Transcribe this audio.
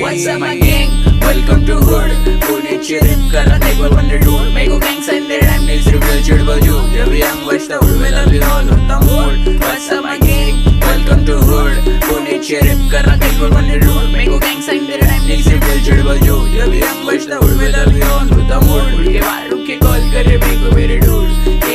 What's up my gang? Welcome to hood. पुण्याची rap करा एक बार one dude. मेरे gangs and their rhyme needs reveal चिड़बल जो. जब young बजता hood में लगी all होता mood. What's up my gang? Welcome to hood. पुण्याची rap करा एक बार one dude. मेरे gangs and their rhyme needs reveal चिड़बल जो. जब young बजता hood में लगी all होता mood. उनके बाहर रुक के call करे मेरे dude.